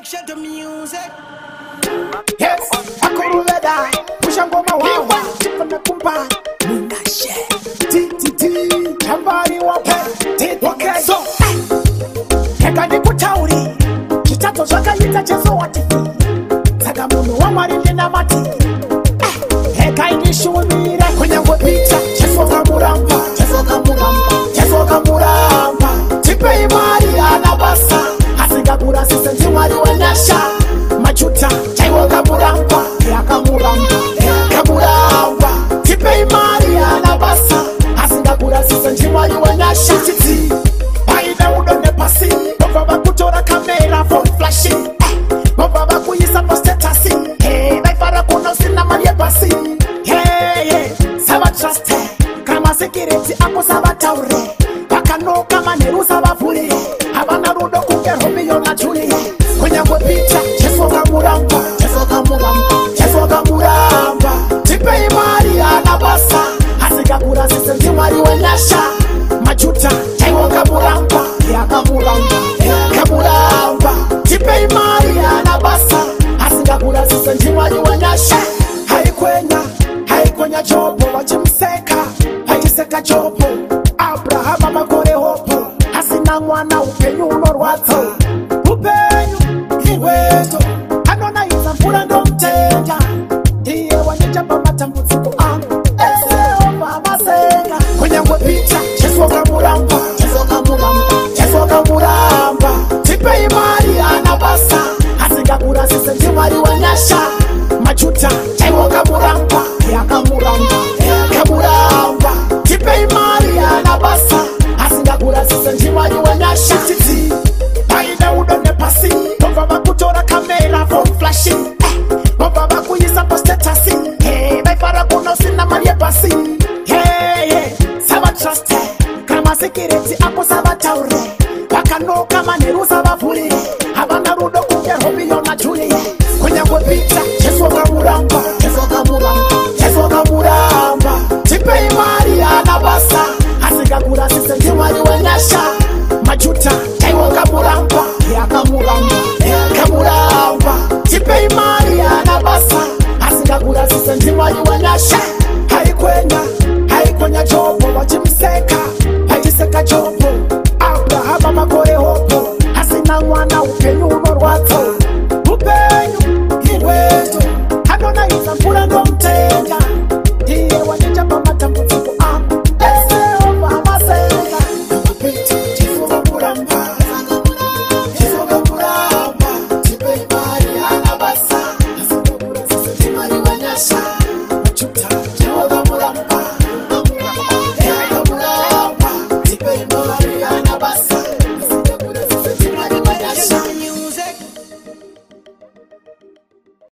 shut the music. Yes, akoruleda pusha ngoma wawa chifana kumpa munashe TTT kambari wape okay so heka nikutauri kitato zvakaita chezo watifi saka munhu wamarinde namati heka inishumire kunyangwe pita chezo kamuramba tipei mari ana basa asingakura sise ndimwari wenyasha machuta chaiwo kamuramba tipei mari ana basa asingakura sise ndimwari wenyasha chiti paine udone pasi bobva vakutora kamera for flashing bobva vakuisa postatasi vaifara kunosina mari yepasi savatraste kama sekireti ako savataure vakanoka manheru savavhurire havana rudo kunge Romeo na Juliet kunyangwe pita Jesu kamuramba tipei mari ana basa asingakura sise ndimwari wenyasha majuta chaiwo kamuramba tipei mari ana basa asingakura sise ndimwari wenyasha haikwenya jobo vachimseka vachiseka jobo Abrahama makore hopo asina mwana upenyu unorwadza upenyu iwezo anonaidza mvura ndomutenda iye wanichapa matambudziko angu eseova masenga kunyangwe pita Jesu kamuramba tipei mari ana basa asingakura sise ndimwari wenyasha majuta chaiwo kamuramba tipei mari ana basa asingakura sise ndimwari wenyasha titi paine udone pasi bobva vakutora kamera for flashing bobva vakuisa postatasi vaifara kunosina mari yepasi savatraste kama sekireti ako savataure vakanoka manheru savavhurire havana rudo kunge Romeo na Juliet kunyangwe pita Jesu kamuramba tipei mari ana basa asingakura sise ndimwari wenyasha majuta chaiwo kamuramba tipei mari ana basa asingakura sise ndimwari wenyasha haikwenya jobo vachimseka vachiseka jobo Abrahama makore hopo asina mwana upenyu unorwadza upenyu iwezo anonaidza mvura ndomutenda iye wanichapa matambudziko angu eseova masenga Jesu kamuramba tipei mari ana basa asingakura sise ndimwari wenyasha